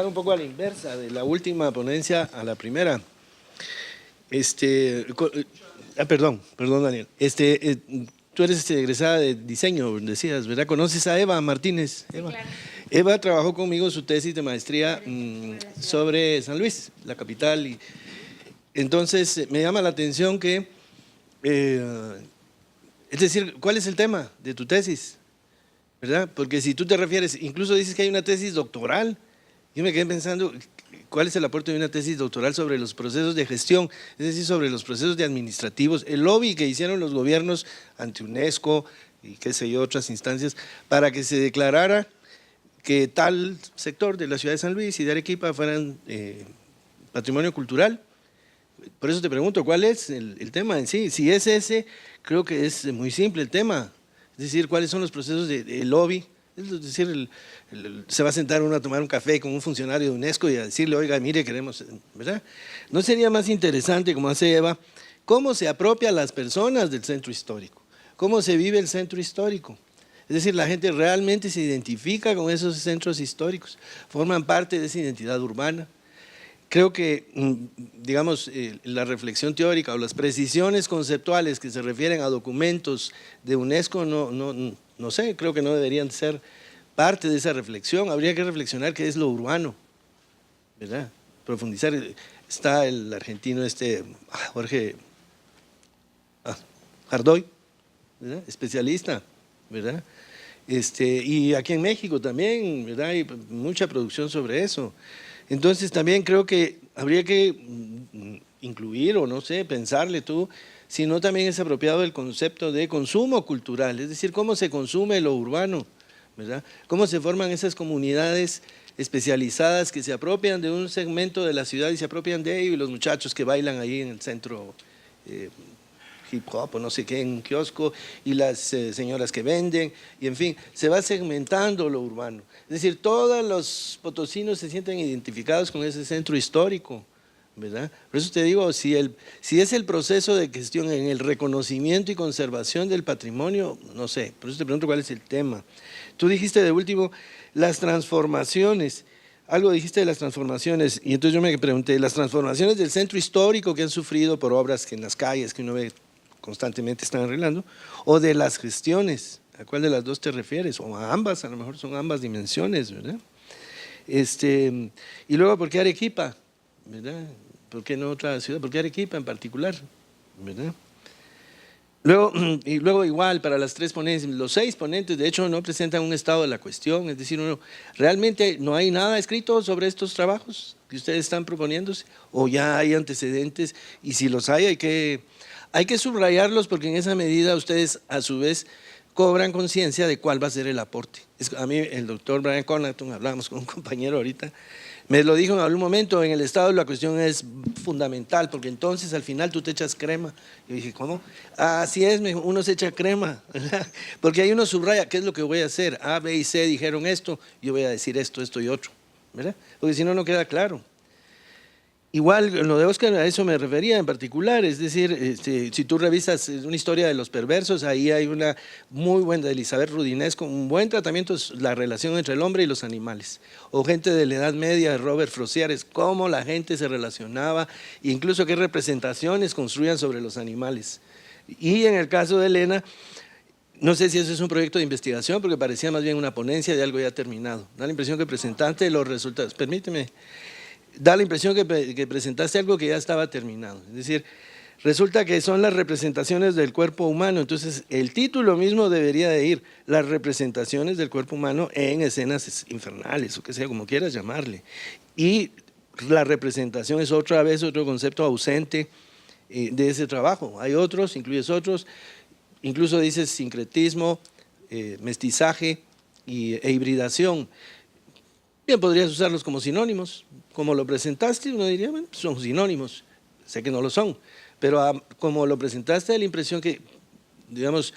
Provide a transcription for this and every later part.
un poco a la inversa, de la última ponencia a la primera. Perdón, Daniel. Tú eres egresada de diseño, decías, ¿verdad? ¿Conoces a Eva Martínez? Sí, Eva. claro. Eva trabajó conmigo su tesis de maestría sobre San Luis, la capital. Y entonces me llama la atención que, es decir, ¿cuál es el tema de tu tesis? ¿Verdad? Porque si tú te refieres, incluso dices que hay una tesis doctoral, yo me quedé pensando, ¿cuál es el aporte de una tesis doctoral sobre los procesos de gestión? Es decir, sobre los procesos de administrativos, el lobby que hicieron los gobiernos ante UNESCO y qué sé yo, otras instancias, para que se declarara que tal sector de la ciudad de San Luis y de Arequipa fueran patrimonio cultural. Por eso te pregunto, ¿cuál es el tema en sí? Si es ese, creo que es muy simple el tema. Es decir, ¿cuáles son los procesos de lobby? Es decir, se va a sentar uno a tomar un café con un funcionario de UNESCO y a decirle, oiga, mire, queremos, ¿verdad? ¿No sería más interesante, como hace Eva, cómo se apropia a las personas del centro histórico? ¿Cómo se vive el centro histórico? Es decir, la gente realmente se identifica con esos centros históricos, forman parte de esa identidad urbana. Creo que, digamos, la reflexión teórica o las precisiones conceptuales que se refieren a documentos de UNESCO, no sé, creo que no deberían ser parte de esa reflexión. Habría que reflexionar qué es lo urbano, ¿verdad? Profundizar. Está el argentino Jorge Jardoy, ¿verdad? Especialista, ¿verdad? Y aquí en México también, ¿verdad? Hay mucha producción sobre eso. Entonces también creo que habría que incluir, o no sé, pensarle tú, si no también es apropiado el concepto de consumo cultural, es decir, cómo se consume lo urbano, ¿verdad? Cómo se forman esas comunidades especializadas que se apropian de un segmento de la ciudad y se apropian de ello, y los muchachos que bailan ahí en el centro hip hop o no sé qué en un kiosco, y las señoras que venden, y en fin, se va segmentando lo urbano. Es decir, todos los potosinos se sienten identificados con ese centro histórico, ¿verdad? Por eso te digo, si es el proceso de gestión en el reconocimiento y conservación del patrimonio, no sé, por eso te pregunto cuál es el tema. Tú dijiste de último, las transformaciones. Algo dijiste de las transformaciones, y entonces yo me pregunté, las transformaciones del centro histórico que han sufrido por obras que en las calles que uno ve constantemente están arreglando, o de las gestiones, ¿a cuál de las dos te refieres? O a ambas, a lo mejor son ambas dimensiones, ¿verdad? Y luego, ¿por qué Arequipa? ¿Verdad? ¿Por qué no otra ciudad? ¿Por qué Arequipa en particular? ¿Verdad? Luego igual para las 3 ponencias, los 6 ponentes de hecho no presentan un estado de la cuestión, es decir, realmente no hay nada escrito sobre estos trabajos que ustedes están proponiéndose, o ya hay antecedentes, y si los hay que subrayarlos, porque en esa medida ustedes a su vez cobran conciencia de cuál va a ser el aporte. A mí el doctor Brian Connaughton, hablábamos con un compañero ahorita, me lo dijo en algún momento, en el estado la cuestión es fundamental, porque entonces al final tú te echas crema. Yo dije, ¿cómo? Así es, uno se echa crema, ¿verdad? Porque ahí uno subraya, ¿qué es lo que voy a hacer? A, B y C dijeron esto, yo voy a decir esto, esto y otro, ¿verdad? Porque si no, no queda claro. Igual, lo de Oscar, a eso me refería en particular, es decir, si tú revisas una historia de los perversos, ahí hay una muy buena de Elizabeth Rudinesco, un buen tratamiento es la relación entre el hombre y los animales. O gente de la Edad Media, de Robert Frociares, cómo la gente se relacionaba, incluso qué representaciones construían sobre los animales. Y en el caso de Elena, no sé si eso es un proyecto de investigación, porque parecía más bien una ponencia de algo ya terminado. Da la impresión que presentaste los resultados. Permíteme. Da la impresión que presentaste algo que ya estaba terminado. Es decir, resulta que son las representaciones del cuerpo humano. Entonces, el título mismo debería de ir, las representaciones del cuerpo humano en escenas infernales, o que sea, como quieras llamarle. Y la representación es otra vez otro concepto ausente de ese trabajo. Hay otros, incluyes otros, incluso dices sincretismo, mestizaje e hibridación. Bien, podrías usarlos como sinónimos. Como lo presentaste, uno diría, bueno, son sinónimos. Sé que no lo son, pero como lo presentaste, da la impresión que, digamos,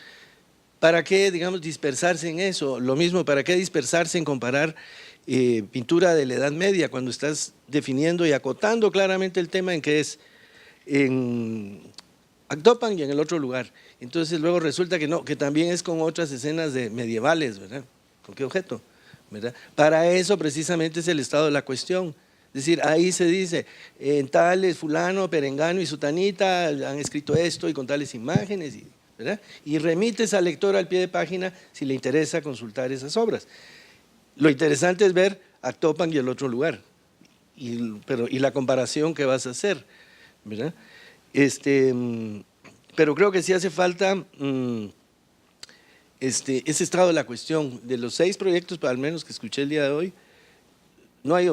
¿para qué, digamos, dispersarse en eso? Lo mismo, ¿para qué dispersarse en comparar pintura de la Edad Media cuando estás definiendo y acotando claramente el tema en que es en Actopan y en el otro lugar? Entonces luego resulta que no, que también es con otras escenas medievales, ¿verdad? ¿Con qué objeto? ¿verdad? Para eso precisamente es el estado de la cuestión. Es decir, ahí se dice, en tales fulano, perengano y sutanita han escrito esto y con tales imágenes, ¿verdad? Y remites al lector al pie de página si le interesa consultar esas obras. Lo interesante es ver Actopan y el otro lugar, y la comparación que vas a hacer, ¿verdad? Pero creo que sí hace falta ese estado de la cuestión. De los 6 proyectos, al menos que escuché el día de hoy, no hay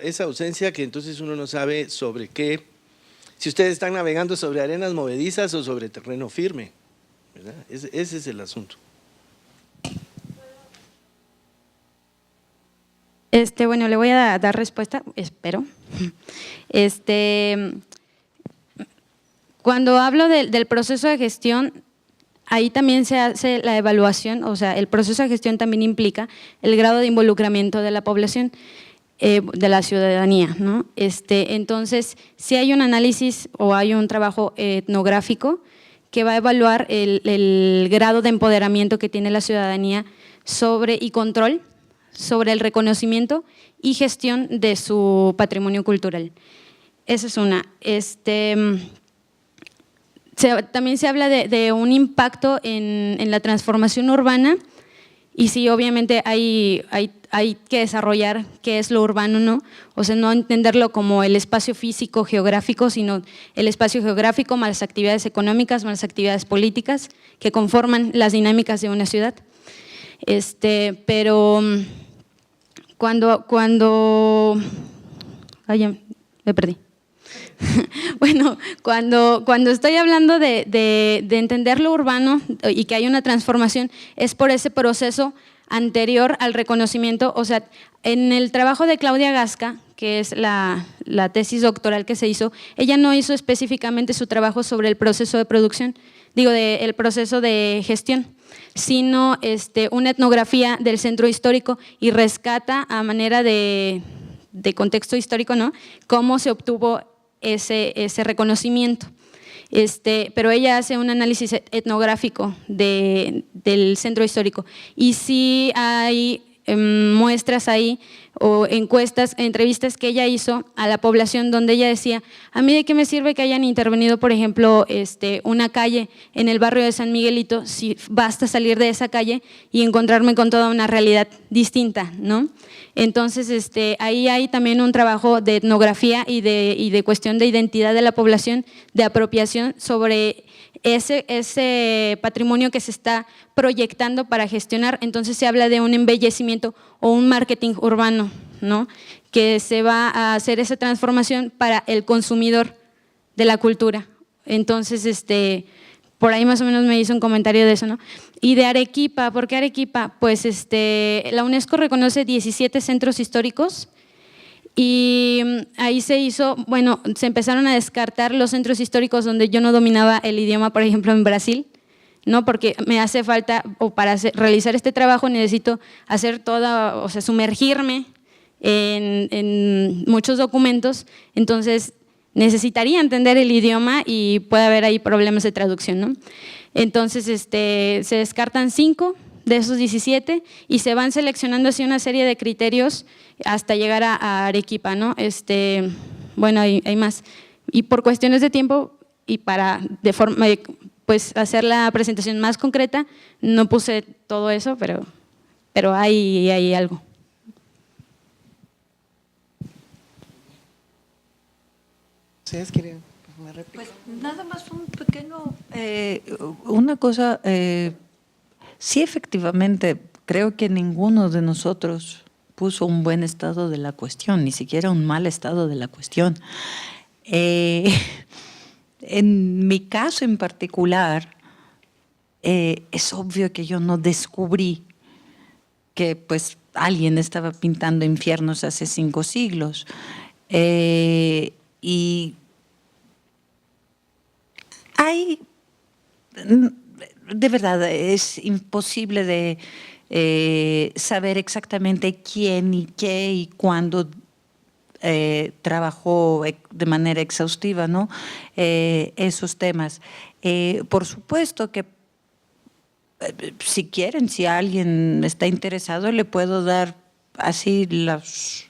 esa ausencia que entonces uno no sabe sobre qué, si ustedes están navegando sobre arenas movedizas o sobre terreno firme, ¿verdad? Ese es el asunto. Bueno, le voy a dar respuesta, espero. Cuando hablo del proceso de gestión, ahí también se hace la evaluación, o sea, el proceso de gestión también implica el grado de involucramiento de la población, de la ciudadanía, ¿no? Entonces, si hay un análisis o hay un trabajo etnográfico que va a evaluar el grado de empoderamiento que tiene la ciudadanía y control sobre el reconocimiento y gestión de su patrimonio cultural. Esa es una. También se habla de un impacto en la transformación urbana, y sí, obviamente hay que desarrollar qué es lo urbano, ¿no? O sea, no entenderlo como el espacio físico, geográfico, sino el espacio geográfico más las actividades económicas, más las actividades políticas que conforman las dinámicas de una ciudad. Pero cuando… Ay, ya me perdí. Bueno, cuando estoy hablando de entender lo urbano y que hay una transformación, es por ese proceso anterior al reconocimiento. O sea, en el trabajo de Claudia Gasca, que es la tesis doctoral que se hizo, ella no hizo específicamente su trabajo sobre el proceso de producción, el proceso de gestión, sino una etnografía del centro histórico, y rescata a manera de contexto histórico, ¿no?, cómo se obtuvo ese reconocimiento. Pero ella hace un análisis etnográfico del centro histórico, y sí hay muestras ahí o encuestas, entrevistas que ella hizo a la población, donde ella decía: a mí de qué me sirve que hayan intervenido, por ejemplo, una calle en el barrio de San Miguelito, si basta salir de esa calle y encontrarme con toda una realidad distinta, ¿no? Entonces, ahí hay también un trabajo de etnografía y de cuestión de identidad de la población, de apropiación sobre ese patrimonio que se está proyectando para gestionar. Entonces se habla de un embellecimiento o un marketing urbano, ¿no?, que se va a hacer esa transformación para el consumidor de la cultura. Entonces, por ahí más o menos me hizo un comentario de eso, ¿no? Y de Arequipa, ¿por qué Arequipa? Pues la UNESCO reconoce 17 centros históricos, y ahí se empezaron a descartar los centros históricos donde yo no dominaba el idioma, por ejemplo en Brasil, ¿no? Porque me hace falta, o para realizar este trabajo necesito hacer toda, o sea, sumergirme en muchos documentos, entonces necesitaría entender el idioma y puede haber ahí problemas de traducción, ¿no? Entonces se descartan 5 de esos 17 y se van seleccionando así una serie de criterios hasta llegar a Arequipa, ¿no? Bueno, hay más. Y por cuestiones de tiempo y para pues hacer la presentación más concreta, no puse todo eso, pero hay algo. ¿Ustedes quieren una réplica? Pues nada más un pequeño, una cosa, sí, efectivamente, creo que ninguno de nosotros puso un buen estado de la cuestión, ni siquiera un mal estado de la cuestión. En mi caso en particular, es obvio que yo no descubrí que pues alguien estaba pintando infiernos hace 5 siglos. Y hay, de verdad, es imposible de saber exactamente quién y qué y cuándo trabajó de manera exhaustiva, ¿no?, esos temas. Por supuesto que si quieren, si alguien está interesado, le puedo dar así los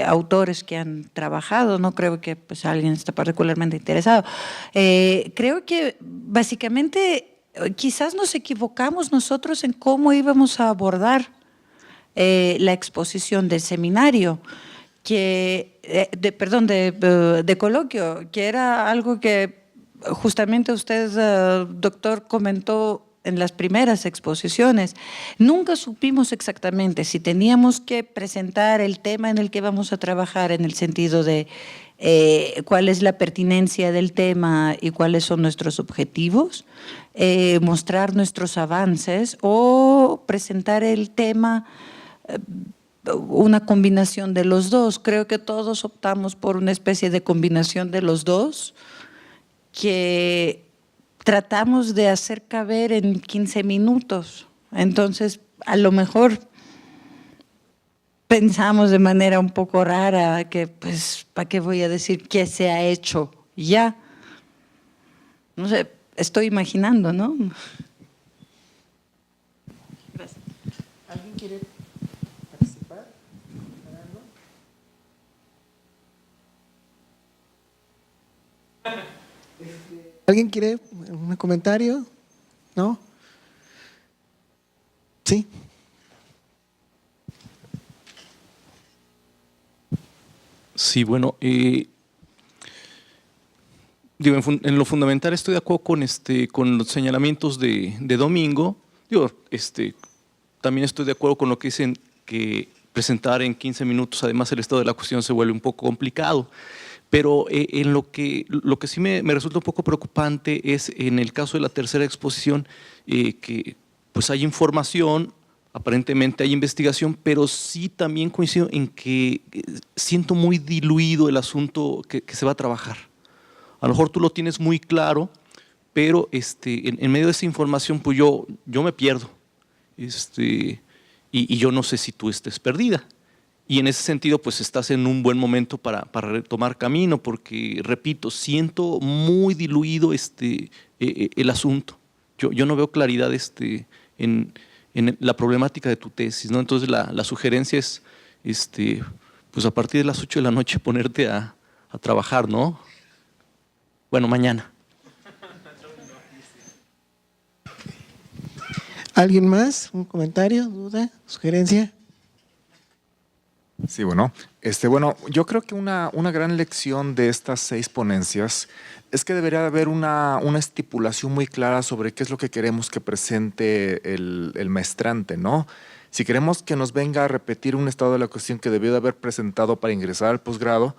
autores que han trabajado, no creo que pues, alguien esté particularmente interesado. Creo que básicamente quizás nos equivocamos nosotros en cómo íbamos a abordar la exposición del seminario, de coloquio, que era algo que justamente usted, doctor, comentó en las primeras exposiciones. Nunca supimos exactamente si teníamos que presentar el tema en el que vamos a trabajar en el sentido de cuál es la pertinencia del tema y cuáles son nuestros objetivos, mostrar nuestros avances o presentar el tema, una combinación de los dos. Creo que todos optamos por una especie de combinación de los dos que tratamos de hacer caber en 15 minutos. Entonces, a lo mejor pensamos de manera un poco rara que, pues, ¿para qué voy a decir qué se ha hecho ya? No sé, estoy imaginando, ¿no? Gracias. ¿Alguien quiere participar? ¿Alguien quiere un comentario? ¿No? Sí. Sí, bueno, digo, en lo fundamental estoy de acuerdo con los señalamientos de Domingo. Digo, también estoy de acuerdo con lo que dicen que presentar en 15 minutos, además el estado de la cuestión se vuelve un poco complicado. Pero en lo que sí me resulta un poco preocupante es en el caso de la tercera exposición, que pues hay información, aparentemente hay investigación, pero sí también coincido en que siento muy diluido el asunto que se va a trabajar. A lo mejor tú lo tienes muy claro, pero en medio de esa información pues yo me pierdo y yo no sé si tú estés perdida. Y en ese sentido, pues estás en un buen momento para retomar camino, porque, repito, siento muy diluido el asunto. Yo no veo claridad en la problemática de tu tesis, ¿no? Entonces, la sugerencia es, pues a partir de las 8 de la noche ponerte a trabajar, ¿no? Bueno, mañana. ¿Alguien más? ¿Un comentario, duda, sugerencia? Sí, bueno, yo creo que una gran lección de estas 6 ponencias es que debería haber una estipulación muy clara sobre qué es lo que queremos que presente el maestrante, ¿no? Si queremos que nos venga a repetir un estado de la cuestión que debió de haber presentado para ingresar al posgrado,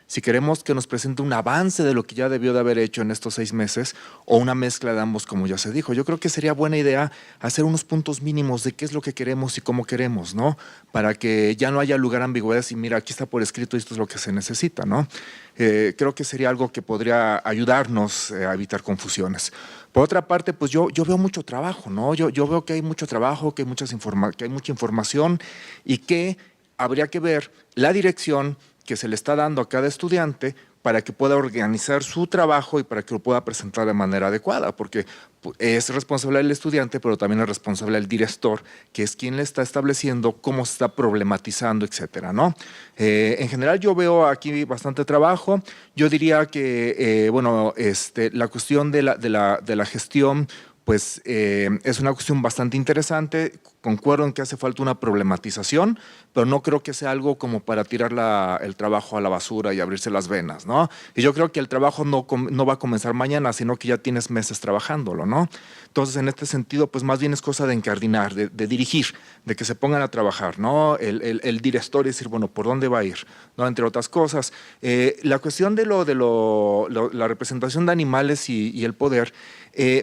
si queremos que nos presente un avance de lo que ya debió de haber hecho en estos 6 meses o una mezcla de ambos, como ya se dijo. Yo creo que sería buena idea hacer unos puntos mínimos de qué es lo que queremos y cómo queremos, ¿no? Para que ya no haya lugar a ambigüedades y mira, aquí está por escrito y esto es lo que se necesita, ¿no? Creo que sería algo que podría ayudarnos a evitar confusiones. Por otra parte, pues yo veo mucho trabajo, ¿no? Yo veo que hay mucho trabajo, que hay mucha información y que habría que ver la dirección que se le está dando a cada estudiante para que pueda organizar su trabajo y para que lo pueda presentar de manera adecuada, porque es responsable del estudiante, pero también es responsable del director, que es quien le está estableciendo cómo se está problematizando, etcétera, ¿no? En general yo veo aquí bastante trabajo. Yo diría que, la cuestión de la gestión, pues es una cuestión bastante interesante. Concuerdo en que hace falta una problematización, pero no creo que sea algo como para tirar el trabajo a la basura y abrirse las venas, ¿no? Y yo creo que el trabajo no va a comenzar mañana, sino que ya tienes meses trabajándolo, ¿no? Entonces, en este sentido, pues más bien es cosa de encardinar, de dirigir, de que se pongan a trabajar, ¿no? El director y decir, bueno, ¿por dónde va a ir? ¿No? Entre otras cosas. La cuestión de la representación de animales y el poder,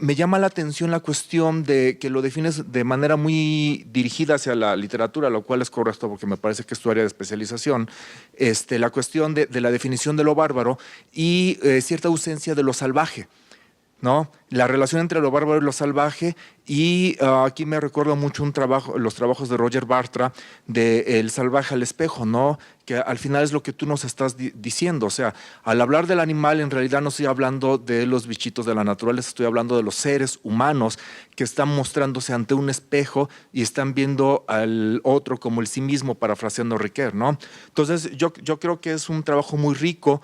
me llama la atención la cuestión de que lo defines de manera muy dirigida hacia la literatura, lo cual es correcto porque me parece que es tu área de especialización, la cuestión de la definición de lo bárbaro y cierta ausencia de lo salvaje, ¿no? la relación entre lo bárbaro y lo salvaje, y aquí me recuerdo mucho los trabajos de Roger Bartra de El salvaje al espejo, ¿no? Que al final es lo que tú nos estás diciendo. O sea, al hablar del animal, en realidad no estoy hablando de los bichitos de la naturaleza, estoy hablando de los seres humanos que están mostrándose ante un espejo y están viendo al otro como el sí mismo, parafraseando Riquet, ¿no? Entonces, yo creo que es un trabajo muy rico.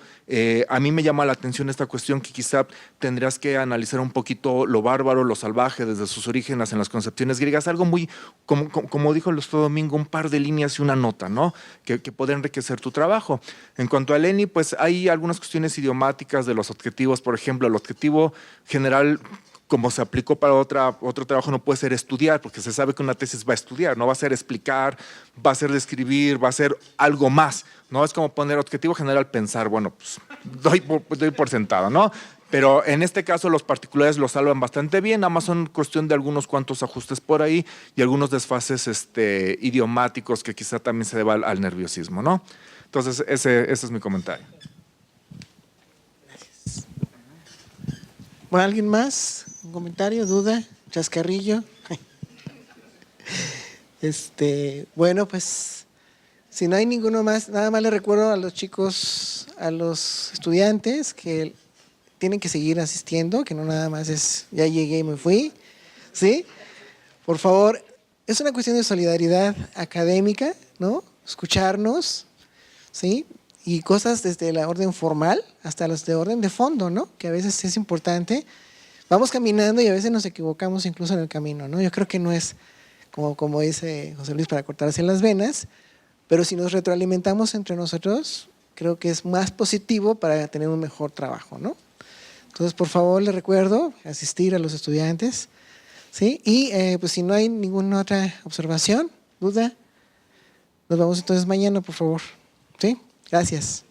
A mí me llama la atención esta cuestión que quizá tendrías que analizar un poquito lo bárbaro, lo salvaje, desde sus orígenes en las concepciones griegas, algo muy, como dijo el doctor Domingo, un par de líneas y una nota, ¿no? Que puede enriquecer tu trabajo. En cuanto a Leni, pues hay algunas cuestiones idiomáticas de los adjetivos. Por ejemplo, el adjetivo general, como se aplicó para otro trabajo, no puede ser estudiar, porque se sabe que una tesis va a estudiar, no va a ser explicar, va a ser describir, va a ser algo más, ¿no? Es como poner objetivo general, pensar, bueno, pues doy por sentado, ¿no? Pero en este caso los particulares lo salvan bastante bien, nada más son cuestión de algunos cuantos ajustes por ahí y algunos desfases idiomáticos que quizá también se deba al nerviosismo, ¿no? Entonces, ese es mi comentario. Bueno, ¿alguien más? ¿Un comentario, duda, chascarrillo? Bueno, pues si no hay ninguno más, nada más les recuerdo a los chicos, a los estudiantes que tienen que seguir asistiendo, que no nada más es ya llegué y me fui, ¿sí? Por favor, es una cuestión de solidaridad académica, ¿no? Escucharnos, ¿sí? Y cosas desde la orden formal hasta las de orden de fondo, ¿no? Que a veces es importante. Vamos caminando y a veces nos equivocamos incluso en el camino, ¿no? Yo creo que no es, como dice José Luis, para cortarse las venas, pero si nos retroalimentamos entre nosotros, creo que es más positivo para tener un mejor trabajo, ¿no? Entonces, por favor, les recuerdo asistir a los estudiantes, ¿sí? Y pues si no hay ninguna otra observación, duda, nos vemos entonces mañana, por favor, ¿sí? Gracias.